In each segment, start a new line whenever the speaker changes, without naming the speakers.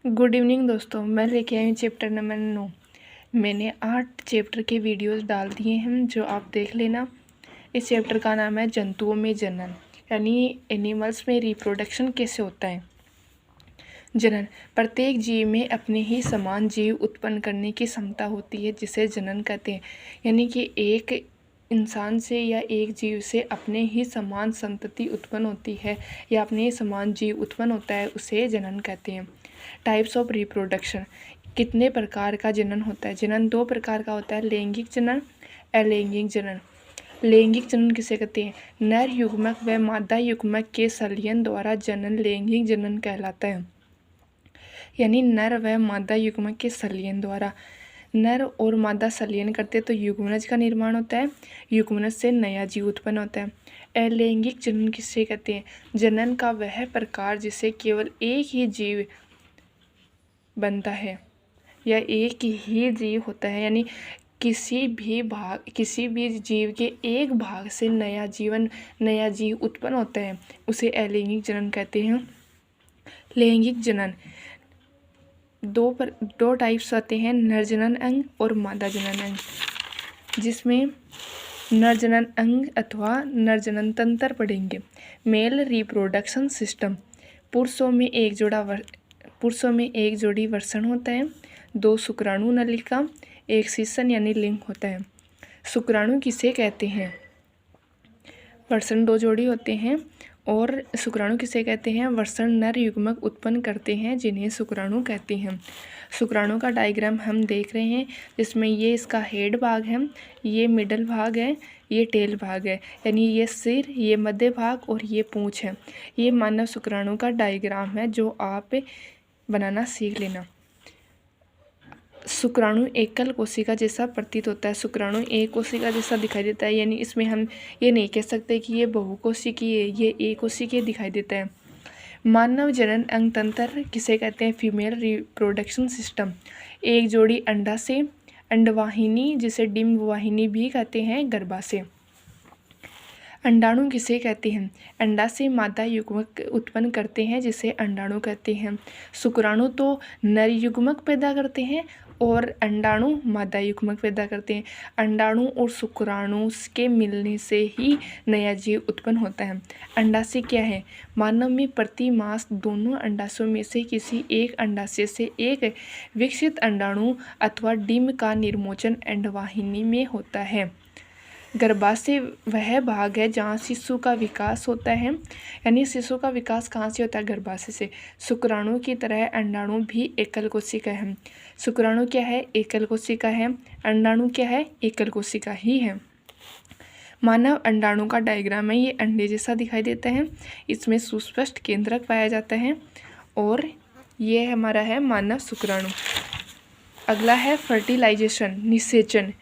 Good evening दोस्तों, मैं लेके आई हूँ चैप्टर नंबर 9। मैंने 8 चैप्टर के वीडियोस डाल दिए हैं जो आप देख लेना। इस चैप्टर का नाम है जंतुओं में जनन, यानी एनिमल्स में रिप्रोडक्शन कैसे होता है। जनन, प्रत्येक जीव में अपने ही समान जीव उत्पन्न करने की क्षमता होती है जिसे जनन कहते हैं। यानी कि एक इंसान से या एक जीव से अपने ही समान संतति उत्पन्न होती है या अपने ही समान जीव उत्पन्न होता है, उसे जनन कहते हैं। टाइप्स ऑफ रिप्रोडक्शन, कितने प्रकार का जनन होता है। जनन 2 प्रकार का होता है, लैंगिक जनन, अलैंगिक जनन। लैंगिक जनन किसे कहते हैं? नर युग्मक व मादा युग्मक के संलयन द्वारा जनन लैंगिक जनन कहलाता है। यानी नर व मादा युग्मक के संलयन द्वारा, नर और मादा संलयन करते तो युग्मनज का निर्माण होता है, युग्मनज से नया जीव उत्पन्न होता है। अलैंगिक जनन किसे कहते हैं? जनन का वह प्रकार जिसे केवल एक ही जीव बनता है या एक ही जीव होता है, यानी किसी भी जीव के एक भाग से नया जीव उत्पन्न होता है, उसे अलैंगिक जनन कहते हैं। लैंगिक जनन दो टाइप्स आते हैं, नर जनन अंग और मादा जनन अंग, जिसमें नर जनन अंग अथवा नर जनन तंत्र पढ़ेंगे। मेल रिप्रोडक्शन सिस्टम, पुरुषों में एक जोड़ी वृषण होता है, 2 शुक्राणु नलिका, 1 सीसन यानी लिंग होता है। शुक्राणु किसे कहते हैं? वृषण 2 जोड़ी होते हैं और शुक्राणु किसे कहते हैं? वृषण नर युग्मक उत्पन्न करते हैं जिन्हें शुक्राणु कहते हैं। शुक्राणु का डायग्राम हम देख रहे हैं, जिसमें ये इसका हेड भाग है, ये मिडल भाग है, ये टेल भाग है, यानी ये सिर, ये मध्य भाग और ये पूंछ है। ये मानव शुक्राणु का डायग्राम है जो आप बनाना सीख लेना। शुक्राणु एकल कोशिका जैसा प्रतीत होता है, शुक्राणु एक कोशिका जैसा दिखाई देता है, यानी इसमें हम ये नहीं कह सकते कि ये बहुकोशिकीय है, ये एक कोशिकीय दिखाई देता है। मानव जनन अंग तंत्र किसे कहते हैं? फीमेल रिप्रोडक्शन सिस्टम, एक जोड़ी अंडा से, अंडवाहिनी जिसे डिम्ब वाहिनी भी कहते हैं, गर्भाशय। अंडाणु किसे कहते हैं? अंडा से मादा युग्मक उत्पन्न करते हैं जिसे अंडाणु कहते हैं। शुक्राणु तो नर युग्मक पैदा करते हैं और अंडाणु मादा युग्मक पैदा करते हैं। अंडाणु और शुक्राणु के मिलने से ही नया जीव उत्पन्न होता है। अंडाशय क्या है? मानव में प्रति मास दोनों अंडाशयों में से किसी एक अंडाशय से एक विकसित अंडाणु अथवा डिम्ब का निर्मोचन अंडवाहिनी में होता है। गर्भाशय वह भाग है जहाँ शिशु का विकास होता है, यानी शिशु का विकास कहाँ से होता है? गर्भाशय से। शुक्राणु की तरह अंडाणु भी एकल कोशिका है। शुक्राणु क्या है? एकल कोशिका है। अंडाणु क्या है? एकल कोशिका ही है। मानव अंडाणु का डायग्राम है, ये अंडे जैसा दिखाई देता है, इसमें सुस्पष्ट केंद्रक पाया जाता है और ये हमारा है मानव शुक्राणु। अगला है फर्टिलाइजेशन, निषेचन।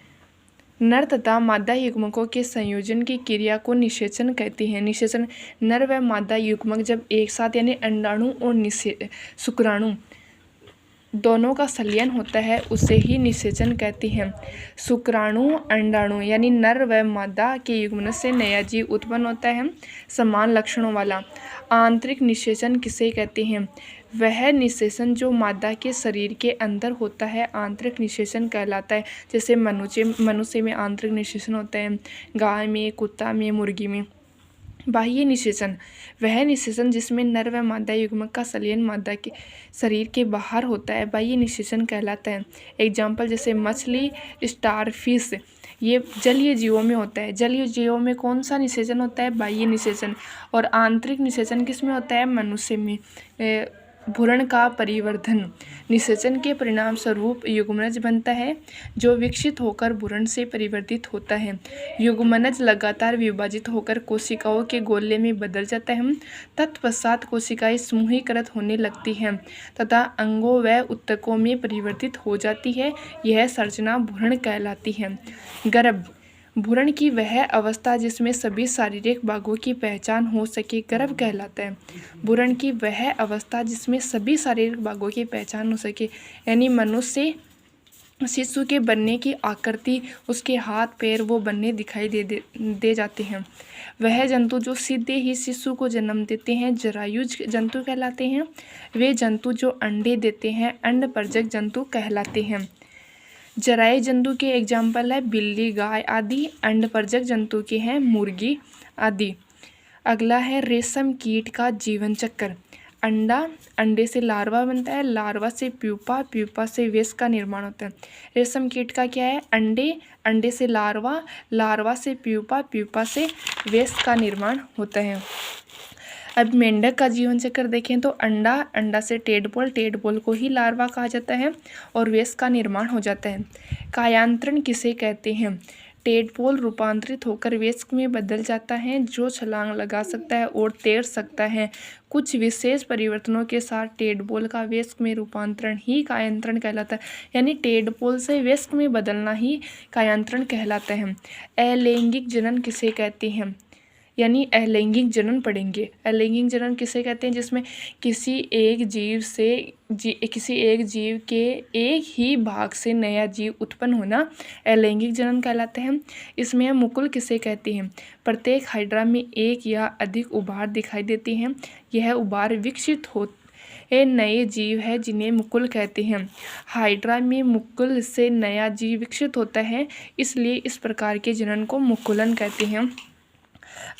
नर तथा मादा युग्मकों के संयोजन की क्रिया को निषेचन कहते हैं। निषेचन, नर व मादा युग्मक जब एक साथ यानी अंडाणु और शुक्राणु दोनों का संलयन होता है उसे ही निषेचन कहते हैं। शुक्राणु अंडाणु यानी नर व मादा के युग्मन से नया जीव उत्पन्न होता है समान लक्षणों वाला। आंतरिक निषेचन किसे कहते हैं? वह निषेचन जो मादा के शरीर के अंदर होता है आंतरिक निषेचन कहलाता है। जैसे मनुष्य में आंतरिक निषेचन होता है, गाय में, कुत्ता में, मुर्गी में। बाह्य निषेचन, वह निषेचन जिसमें नर व मादा युग्मक का संलयन मादा के शरीर के बाहर होता है बाह्य निषेचन कहलाता है। एग्जाम्पल जैसे मछली, स्टारफिश, ये जलीय जीवों में होता है। जलीय जीवों में कौन सा निषेचन होता है? बाह्य निषेचन। और आंतरिक निषेचन किस में होता है? मनुष्य में। भ्रूण का परिवर्धन, निषेचन के परिणाम स्वरूप युग्मनज बनता है जो विकसित होकर भ्रूण से परिवर्तित होता है। युग्मनज लगातार विभाजित होकर कोशिकाओं के गोले में बदल जाता है। तत्पश्चात कोशिकाएं समूहीकृत होने लगती हैं तथा अंगों व उत्तकों में परिवर्तित हो जाती है। यह संरचना भ्रूण कहलाती है। गर्भ, भ्रूण की वह अवस्था जिसमें सभी शारीरिक भागों की पहचान हो सके गर्भ कहलाता है। भ्रूण की वह अवस्था जिसमें सभी शारीरिक भागों की पहचान हो सके, यानी मनुष्य शिशु के बनने की आकृति, उसके हाथ पैर वो बनने दिखाई दे जाते हैं। वह जंतु जो सीधे ही शिशु को जन्म देते हैं जरायुज जंतु कहलाते हैं। वे जंतु जो अंडे देते हैं अंडपरजक जंतु कहलाते हैं। जरायु जंतु के एग्जाम्पल है बिल्ली, गाय आदि। अंडपरजक जंतु के हैं मुर्गी आदि। अगला है रेशम कीट का जीवन चक्र। अंडे से लार्वा बनता है, लार्वा से प्यूपा, प्यूपा से वयस्क का निर्माण होता है। रेशम कीट का क्या है? अंडे से लार्वा, लार्वा से प्यूपा, प्यूपा से वयस्क का निर्माण होता है। अब मेंढक का जीवन चक्र देखें तो अंडा से टेडपोल को ही लार्वा कहा जाता है और वयस्क का निर्माण हो जाता है। कायांतरण किसे कहते हैं? टेडपोल रूपांतरित होकर वयस्क में बदल जाता है, जो छलांग लगा सकता है और तैर सकता है। कुछ विशेष परिवर्तनों के साथ टेडपोल का वयस्क में रूपांतरण ही कायांतरण कहलाता है। यानी टेडपोल से वयस्क में बदलना ही कायांतरण कहलाता है। अलैंगिक जनन किसे कहते हैं? यानी अलैंगिक जनन पढ़ेंगे। अलैंगिक जनन किसे कहते हैं? जिसमें किसी एक जीव के एक ही भाग से नया जीव उत्पन्न होना अलैंगिक जनन कहलाते हैं। इसमें हम मुकुल किसे कहते हैं? प्रत्येक हाइड्रा में एक या अधिक उभार दिखाई देती हैं। यह उभार विकसित होते नए जीव है जिन्हें मुकुल कहते हैं। हाइड्रा में मुकुल से नया जीव विकसित होता है, इसलिए इस प्रकार के जनन को मुकुलन कहते हैं।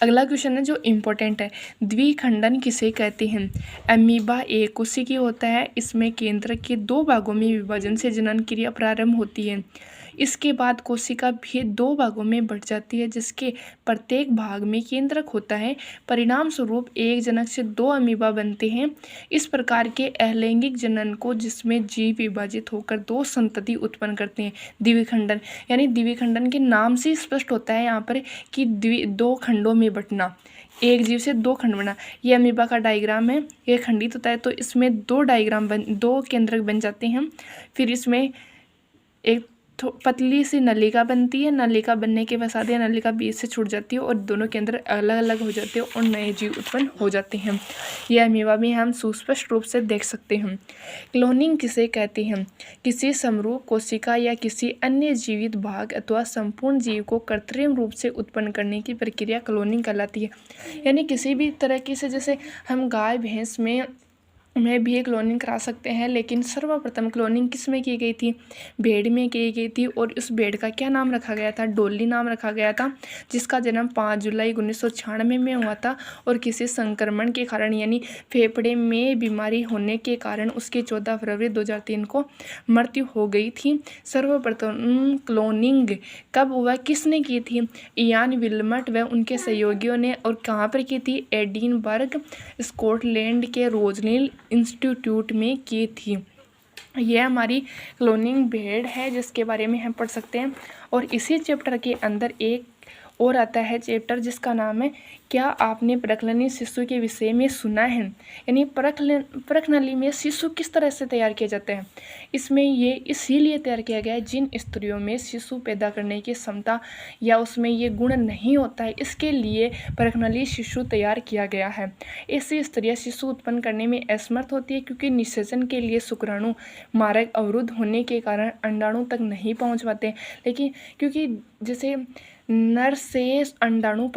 अगला क्वेश्चन है जो इम्पोर्टेंट है, द्विखंडन किसे कहते हैं? अमीबा एक कोशिकीय होता है। इसमें केंद्रक के 2 भागों में विभाजन से जनन क्रिया प्रारंभ होती है। इसके बाद कोशिका भी 2 भागों में बढ़ जाती है, जिसके प्रत्येक भाग में केंद्रक होता है। परिणाम स्वरूप एक जनक से 2 अमीबा बनते हैं। इस प्रकार के अलैंगिक जनन को, जिसमें जीव विभाजित होकर 2 संतति उत्पन्न करते हैं, द्विखंडन। यानी द्विखंडन के नाम से स्पष्ट होता है यहाँ पर कि 2 खंडों में बंटना, एक जीव से 2 खंड बना। ये अमीबा का डायग्राम है, ये खंडित होता है तो इसमें 2 केंद्रक बन जाते हैं। फिर इसमें एक पतली सी नलिका बनती है। नलिका बनने के पश्चात यह नलिका बीच से छूट जाती है और दोनों केंद्र अलग अलग हो जाते हैं और नए जीव उत्पन्न हो जाते हैं। यह अमीबा भी हम सुस्पष्ट रूप से देख सकते हैं। क्लोनिंग किसे कहते हैं? किसी समरूप कोशिका या किसी अन्य जीवित भाग अथवा संपूर्ण जीव को कृत्रिम रूप से उत्पन्न करने की प्रक्रिया क्लोनिंग कहलाती है। यानी किसी भी तरह से, जैसे हम गाय भैंस में भी क्लोनिंग करा सकते हैं, लेकिन सर्वप्रथम क्लोनिंग किस में की गई थी? भेड़ में की गई थी। और उस भेड़ का क्या नाम रखा गया था? डॉली नाम रखा गया था, जिसका जन्म 5 जुलाई 1996 में हुआ था। और किसी संक्रमण के कारण, यानी फेफड़े में बीमारी होने के कारण, उसके 14 फरवरी 2003 को मृत्यु हो गई थी। सर्वप्रथम क्लोनिंग कब हुआ, किसने की थी? इयान विल्मट व उनके सहयोगियों ने। और कहाँ पर की थी? एडिनबर्ग, स्कॉटलैंड के रोजनिल इंस्टीट्यूट में की थी। यह हमारी क्लोनिंग भेड़ है, जिसके बारे में हम पढ़ सकते हैं। और इसी चैप्टर के अंदर एक और आता है चैप्टर, जिसका नाम है क्या आपने परखनली शिशु के विषय में सुना है? यानी परखनली में शिशु किस तरह से तैयार किया जाता है। इसमें ये इसीलिए तैयार किया गया है, जिन स्त्रियों में शिशु पैदा करने की क्षमता या उसमें ये गुण नहीं होता है, इसके लिए परखनली शिशु तैयार किया गया है। ऐसी स्त्रियां शिशु उत्पन्न करने में असमर्थ होती है, क्योंकि निषेचन के लिए शुक्राणु मार्ग अवरुद्ध होने के कारण अंडाणु तक नहीं पहुँच पाते। लेकिन क्योंकि जैसे नर से अंडाणु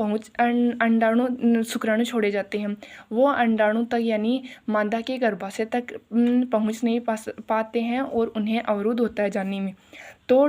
शुक्राणु छोड़े जाते हैं, वो अंडाणु तक यानी मादा के गर्भाशय तक पहुंच नहीं पाते हैं और उन्हें अवरुद्ध होता है जाने में। तो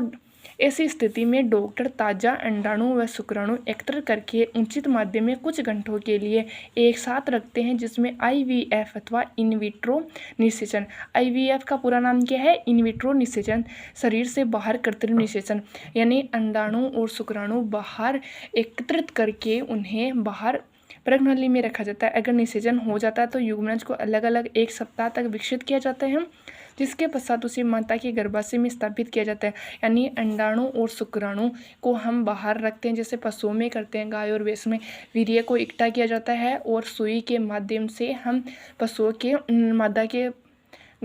ऐसी स्थिति में डॉक्टर ताज़ा अंडाणु व शुक्राणु एकत्र करके उचित माध्यम में कुछ घंटों के लिए एक साथ रखते हैं, जिसमें IVF अथवा इन विट्रो निषेचन। IVF का पूरा नाम क्या है? इन विट्रो निषेचन, शरीर से बाहर कृत्रिम निषेचन। यानी अंडाणु और शुक्राणु बाहर एकत्रित करके उन्हें बाहर परखनली में रखा जाता है। अगर निषेचन हो जाता है तो युग्मनज को अलग अलग 1 सप्ताह तक विकसित किया जाता है, जिसके पश्चात उसे माता के गर्भाशय में स्थापित किया जाता है। यानी अंडाणु और शुक्राणु को हम बाहर रखते हैं, जैसे पशुओं में करते हैं, गाय और भैंस में वीर्य को इकट्ठा किया जाता है और सुई के माध्यम से हम पशुओं के मादा के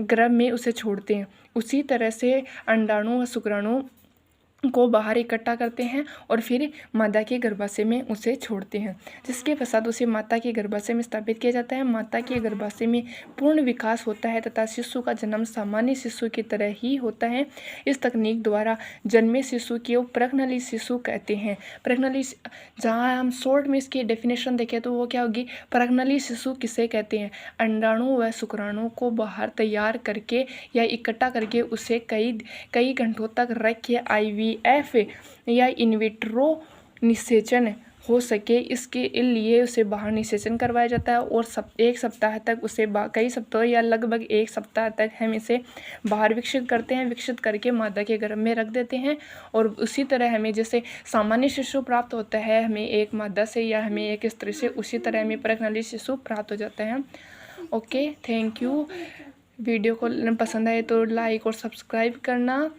गर्भ में उसे छोड़ते हैं। उसी तरह से अंडाणु व शुक्राणु को बाहर इकट्ठा करते हैं और फिर मादा के गर्भाशय में उसे छोड़ते हैं, जिसके पश्चात उसे माता के गर्भाशय में स्थापित किया जाता है। माता के गर्भाशय में पूर्ण विकास होता है तथा शिशु का जन्म सामान्य शिशु की तरह ही होता है। इस तकनीक द्वारा जन्मे शिशु को प्रज्ञानली शिशु कहते हैं। प्रज्ञानली, जहाँ हम शॉर्ट में इसकी डेफिनेशन देखें तो वो क्या होगी, प्रज्ञानली शिशु किसे कहते हैं, अंडाणु व शुक्राणु को बाहर तैयार करके या इकट्ठा करके उसे कई घंटों तक रख के IVF या इनविट्रो निषेचन हो सके इसके लिए उसे बाहर निषेचन करवाया जाता है और एक सप्ताह तक उसे कई सप्ताह या लगभग एक सप्ताह तक हम इसे बाहर विकसित करते हैं। विकसित करके मादा के गर्भ में रख देते हैं और उसी तरह हमें जैसे सामान्य शिशु प्राप्त होता है हमें एक मादा से या हमें एक स्त्री से, उसी तरह हमें प्रज्ञानली शिशु प्राप्त हो जाता है। Okay, thank you. वीडियो को पसंद आए तो लाइक और सब्सक्राइब करना।